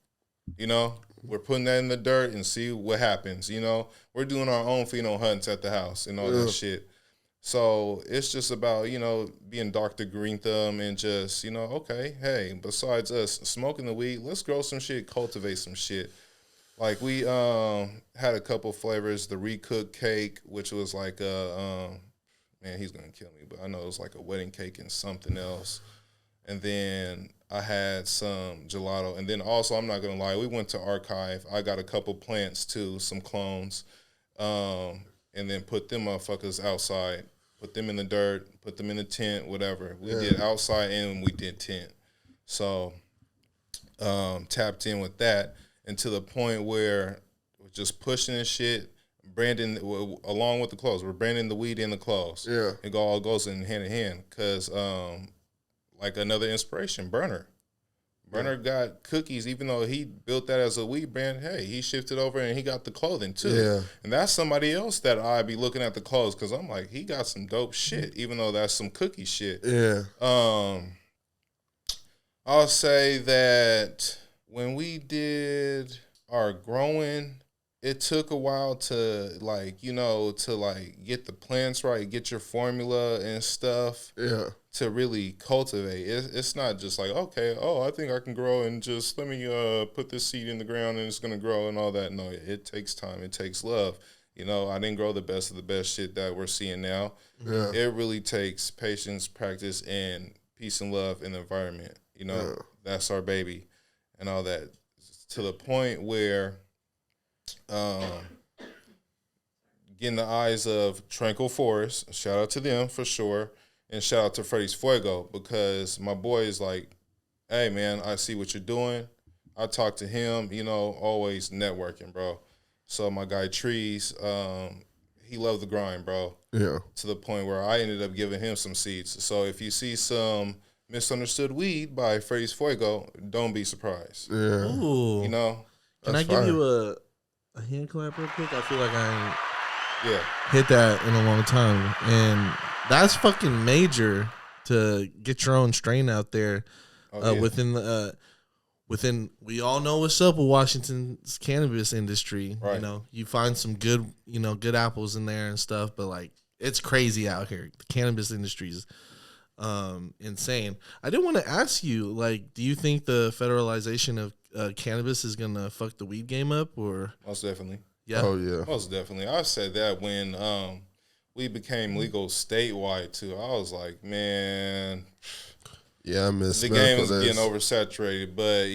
You know, we're putting that in the dirt and see what happens. You know, we're doing our own pheno hunts at the house and all that shit. So it's just about, you know, being Dr. Green Thumb and just, you know, okay, hey, besides us smoking the weed, let's grow some shit, cultivate some shit. Like we had a couple flavors, the recooked cake, which was like man, he's going to kill me, but I know it was like a wedding cake and something else. And then I had some gelato. And then also, I'm not going to lie, we went to Archive. I got a couple plants too, some clones, and then put them motherfuckers outside. Put them in the dirt, put them in the tent, whatever. We did outside and we did tent. So tapped in with that, and to the point where we're just pushing this shit, branding along with the clothes. We're branding the weed and the clothes. Yeah. It all goes in hand because like another inspiration, Burner. Burner got cookies, even though he built that as a weed brand. Hey, he shifted over and he got the clothing too. Yeah. And that's somebody else that I'd be looking at the clothes because I'm like, he got some dope shit, even though that's some cookie shit. Yeah. I'll say that when we did our growing, it took a while to like, you know, to like get the plants right, get your formula and stuff. Yeah. To really cultivate. It's not just like, okay, I think I can grow and just let me put this seed in the ground and it's going to grow and all that. No, it takes time. It takes love. You know, I didn't grow the best of the best shit that we're seeing now. Yeah. It really takes patience, practice, and peace and love in the environment. You know, that's our baby and all that. To the point where getting the eyes of Tranquil Forest, shout out to them for sure. And shout out to Freddy's Fuego because my boy is like, hey, man, I see what you're doing. I talked to him, always networking, bro. So my guy Trees, he loved the grind, bro. Yeah. To the point where I ended up giving him some seeds. So if you see some misunderstood weed by Freddy's Fuego, don't be surprised. Yeah. Ooh. Can I give you a hand clap real quick? I feel like I ain't hit that in a long time. And that's fucking major to get your own strain out there within we all know what's up with Washington's cannabis industry. Right. You find some good, good apples in there and stuff, but like it's crazy out here. The cannabis industry is insane. I did want to ask you, like, do you think the federalization of cannabis is gonna fuck the weed game up, or? Most definitely. Yeah. Oh yeah. Most definitely. I said that when we became legal statewide too. I was like, man, yeah, I miss the game was getting oversaturated. But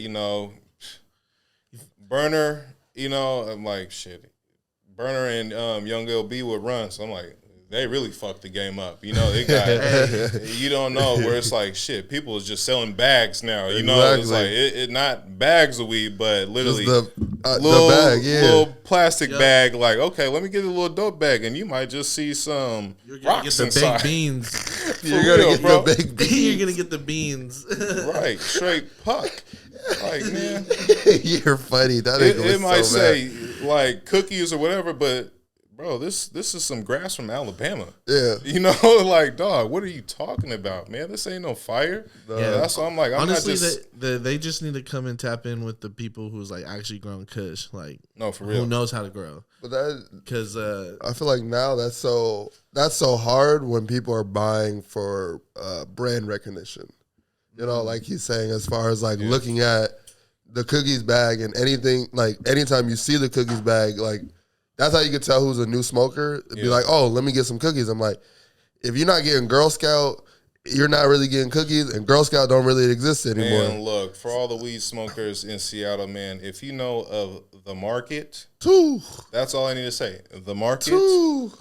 Burner, I'm like, shit. Burner and Young LB would run, so I'm like, they really fucked the game up. It got you don't know where it's like shit. People is just selling bags now. It's like it not bags of weed, but literally the bag, little plastic bag. Like, okay, let me get a little dope bag, and you might just see some rocks get the inside. baked beans. You're gonna get the baked beans. You're gonna get the beans. Right, straight puck. Like, man, you're funny. It might say like cookies or whatever, but bro, this is some grass from Alabama. Yeah. Like, dog, what are you talking about, man? This ain't no fire. Yeah. That's why I'm like, honestly, they just need to come and tap in with the people who's like actually growing kush. Like, no, for real. Who knows how to grow. But because I feel like now that's so hard when people are buying for brand recognition. Like he's saying, as far as like looking at the cookies bag and anything, like anytime you see the cookies bag, like that's how you can tell who's a new smoker. It'd be like, oh, let me get some cookies. I'm like, if you're not getting Girl Scout, you're not really getting cookies, and Girl Scout don't really exist anymore. Man, look, for all the weed smokers in Seattle, man, if you know of the market, that's all I need to say. The market,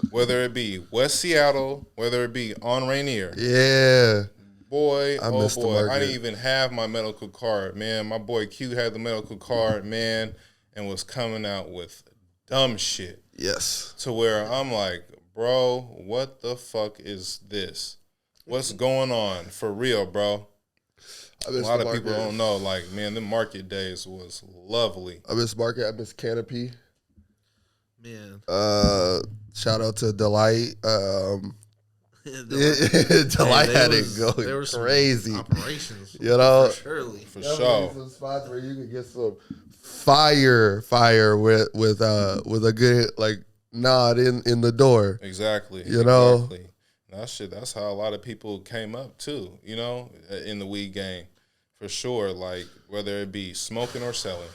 whether it be West Seattle, whether it be on Rainier. Yeah. Boy, I didn't even have my medical card, man. My boy Q had the medical card, man, and was coming out with dumb shit. Yes. To where I'm like, bro, what the fuck is this? What's going on? For real, bro. A lot of people don't know. Like, man, the market days was lovely. I miss market. I miss Canopy. Man. Shout out to Delight. Delight had it going crazy. Operations, for sure. Some spots where you could get some fire with a good like nod in the door. Exactly. Exactly. That's how a lot of people came up too. In the weed game, for sure. Like whether it be smoking or selling,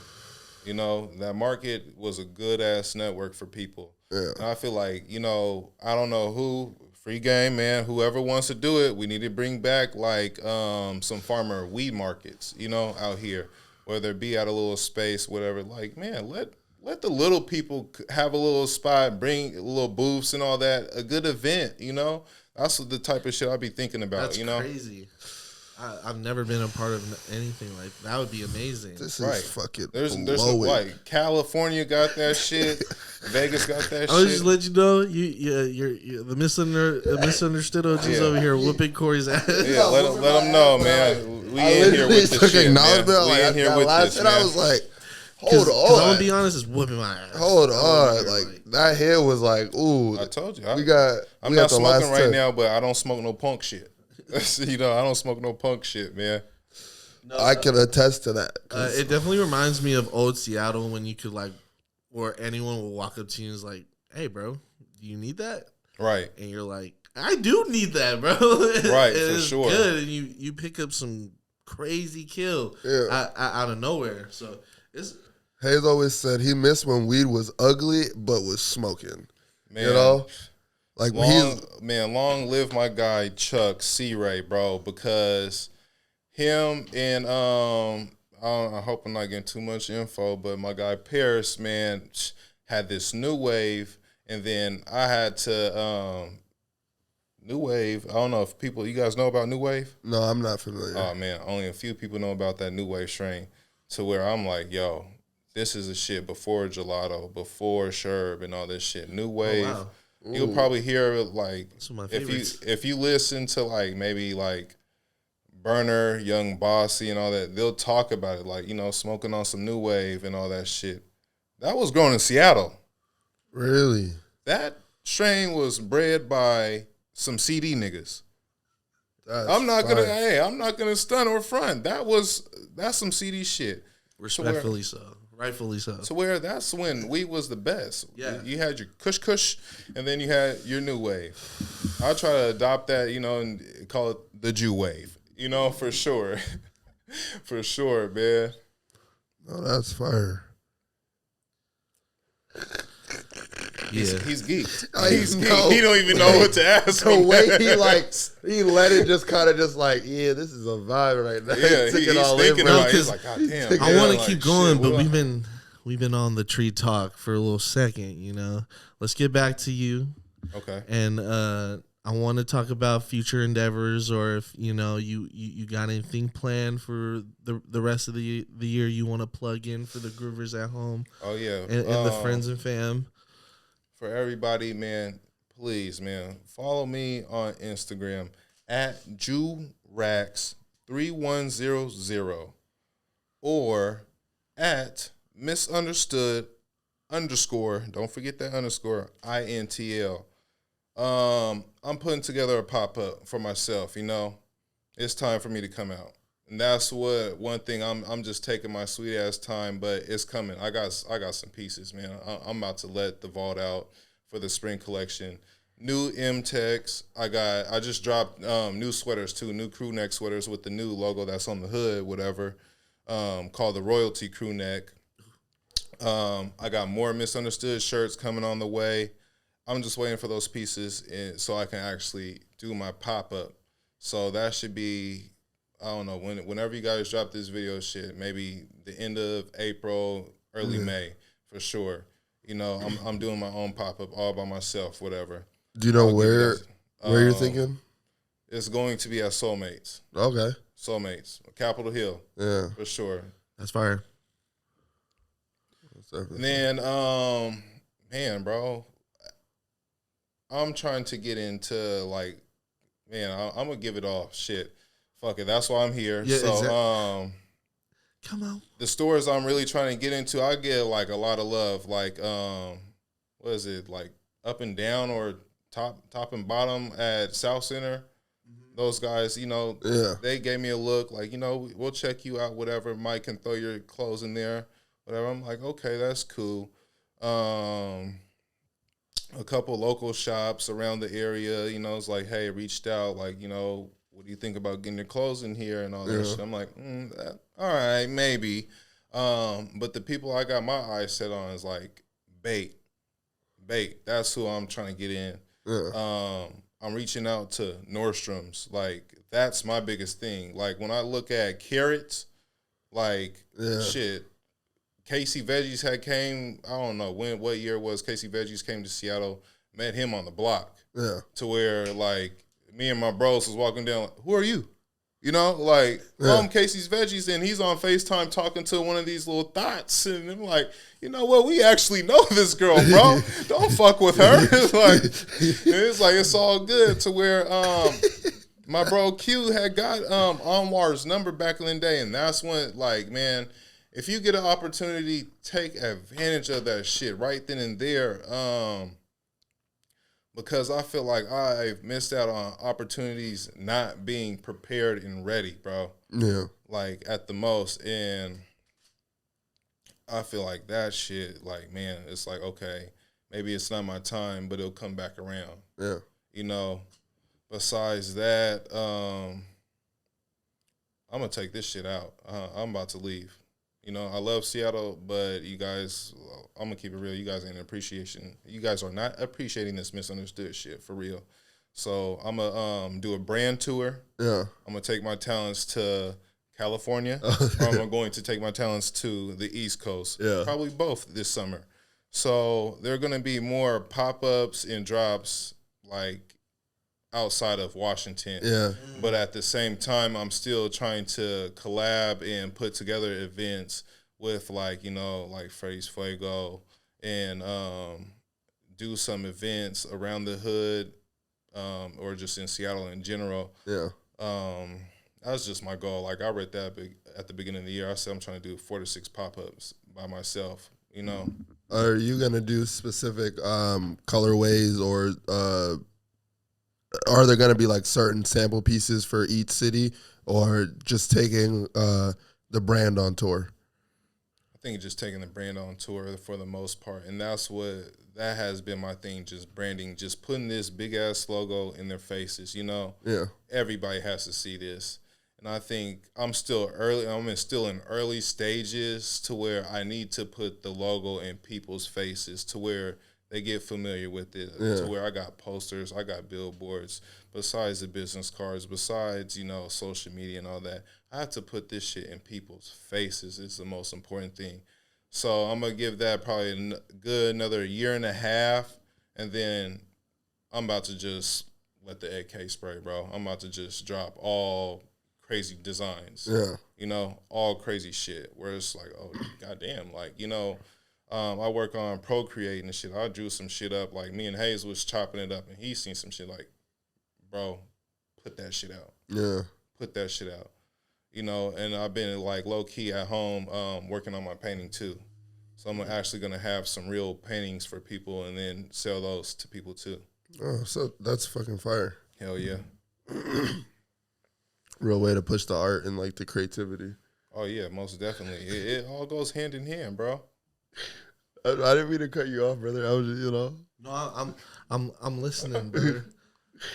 that market was a good ass network for people. Yeah. And I feel like I don't know who. Free game, man. Whoever wants to do it, we need to bring back like some farmer weed markets, out here, whether it be at a little space, whatever. Like, man, let the little people have a little spot, bring little booths and all that. A good event, That's the type of shit I'd be thinking about. That's crazy. I've never been a part of anything like that. That would be amazing. This is fucking there's like California got that shit. Vegas got that shit. I'll just let you know, you're the misunderstood OGs over here whooping Corey's ass. Yeah, let them know, man. We in here with this shit, man. We in here with this, man. I was like, hold on. I'm gonna be honest, it's whooping my ass. Hold on, like that hair was like, ooh. I told you, I'm not smoking right now, but I don't smoke no punk shit. I don't smoke no punk shit, man. No, I can attest to that. It definitely reminds me of old Seattle when you could where anyone will walk up to you and is like, "Hey, bro, do you need that?" Right. And you're like, "I do need that, bro." Right, for sure. Good, and you pick up some crazy kill out of nowhere. So it's. Hayes always said he missed when weed was ugly but was smoking. Man. Like long live my guy Chuck C. Ray, bro, because him and I hope I'm not getting too much info, but my guy Paris, man, had this new wave, and then I had to new wave. I don't know if you guys know about new wave. No, I'm not familiar. Oh man, only a few people know about that new wave strain. to where I'm like, yo, this is the shit before gelato, before Sherb and all this shit. New wave. wow. You'll probably hear like That's one of my if favorites. you listen to like maybe like Burner, Young Bossy, and all that, they'll talk about it like, you know, smoking on some new wave and all that shit. That was grown in Seattle. Really? That strain was bred by some CD niggas. That's I'm not gonna fire. I'm not gonna stun or front. That's some CD shit. Respectfully so. Rightfully so. To where that's when weed was the best. Yeah. You had your Kush Kush, and then you had your new wave. I'll try to adopt that, you know, and call it the Jew wave. You know, for sure. For sure, man. No, that's fire. Yeah. He's geeked. I He's know. geeked. He don't even know what to ask. The him. way he let it just kind of just like, yeah, this is a vibe right now. Yeah, He took he's it all in, thinking bro. about it. He's because like, God damn. I man, want to like, keep going, shit, but what we've been on the tree talk for a little second, you know. Let's get back to you. Okay. And I want to talk about future endeavors, or if you know you got anything planned for the rest of the year you want to plug in for the groovers at home Oh yeah. and the friends and fam. For everybody, man, please, man, follow me on Instagram at JewRax3100 or at misunderstood underscore. Don't forget that underscore INTL. I'm putting together a pop up for myself. You know, it's time for me to come out, and that's what one thing I'm just taking my sweet ass time, but it's coming. I got some pieces, man. I'm about to let the vault out for the spring collection. New M-Tex. I just dropped new sweaters too, new crew neck sweaters with the new logo that's on the hood, whatever. Called the Royalty Crew Neck. I got more Misunderstood shirts coming on the way. I'm just waiting for those pieces so I can actually do my pop-up. So that should be, I don't know, whenever you guys drop this video shit, maybe the end of April, early May, for sure. You know, I'm doing my own pop-up all by myself, whatever. Do you know where you're Um, thinking? It's going to be at Soulmates. Okay. Soulmates. Capitol Hill, Yeah. for sure. That's fire. And then, man, bro, I'm trying to get into like, man, I'm gonna give it all. Shit, fuck it. That's why I'm here. Yeah, so, Come on. the stores I'm really trying to get into, I get like a lot of love. Like, what is it? Like Up and Down or top and bottom at South Center. Those guys, you know, they gave me a look. Like, you know, we'll check you out. Whatever. Mike can throw your clothes in there. Whatever. I'm like, okay, that's cool. A couple local shops around the area, you know, it's like, hey, reached out, like, you know, what do you think about getting your clothes in here and all that shit? I'm like, all right, maybe. But the people I got my eyes set on is like bait. That's who I'm trying to get in. I'm reaching out to Nordstrom's. Like, that's my biggest thing. Like, when I look at carrots, like, shit, Casey Veggies came, I don't know what year it was, Casey Veggies came to Seattle, met him on the block. Yeah. To where, like, me and my bros was walking down, like, who are you? You know, like, I'm Casey's Veggies, and he's on FaceTime talking to one of these little thoughts, and I'm like, you know what, we actually know this girl, bro. Don't fuck with her. It's like, it's all good, to where my bro Q had got Anwar's number back in the day, and that's when, like, man, if you get an opportunity, take advantage of that shit right then and there. Because I feel like I've missed out on opportunities not being prepared and ready, bro. Yeah. Like, at the most. And I feel like that shit, like, man, it's like, okay, maybe it's not my time, but it'll come back around. Yeah. You know, besides that, I'm going to take this shit out. I'm about to leave. You know, I love Seattle, but you guys, I'm going to keep it real. You guys ain't appreciation. You guys are not appreciating this misunderstood shit, for real. So I'm going to do a brand tour. Yeah. I'm going to take my talents to California. Or I'm going to take my talents to the East Coast. Yeah. Probably both this summer. So there are going to be more pop-ups and drops, like, outside of Washington. Yeah. But at the same time, I'm still trying to collab and put together events with like, you know, like Freddy's Fuego and do some events around the hood or just in Seattle in general. Yeah. That was just my goal. Like I read that at the beginning of the year. I said I'm trying to do 4 to 6 pop-ups by myself, you know. Are you going to do specific colorways or are there going to be like certain sample pieces for each city or just taking the brand on tour? I think just taking the brand on tour for the most part. And that has been my thing, just branding, just putting this big-ass logo in their faces, you know. Yeah. Everybody has to see this. And I think I'm still in early stages to where I need to put the logo in people's faces to where they get familiar with it, to where I got posters, I got billboards, besides the business cards, besides, you know, social media and all that. I have to put this shit in people's faces. It's the most important thing. So I'm going to give that probably another year and a half, and then I'm about to just let the AK spray, bro. I'm about to just drop all crazy designs. Yeah. You know, all crazy shit where it's like, oh, goddamn. Like, you know, I work on Procreate and shit. I drew some shit up. Like, me and Hayes was chopping it up, and he seen some shit like, bro, put that shit out. Yeah. Put that shit out. You know, and I've been, like, low-key at home working on my painting, too. So I'm actually going to have some real paintings for people and then sell those to people, too. Oh, so that's fucking fire. Hell yeah. Real way to push the art and like the creativity. Oh yeah, most definitely. It all goes hand in hand, bro. I didn't mean to cut you off, brother. I was just, you know. No, I'm listening, brother.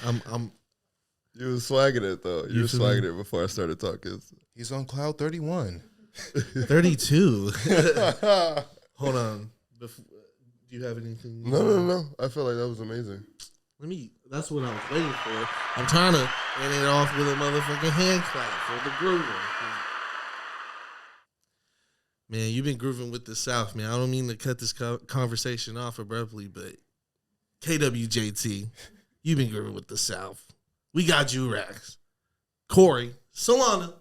I'm. You was swagging it though. You were swagging it before I started talking. He's on cloud 31. 32. Hold on. Do you have anything? No. I feel like that was amazing. That's what I was waiting for. I'm trying to end it off with a motherfucking hand clap for the groover. Man, you've been grooving with the South, man. I don't mean to cut this conversation off abruptly, but KWJT, you've been grooving with the South. We got you, Rax. Corey, Solana,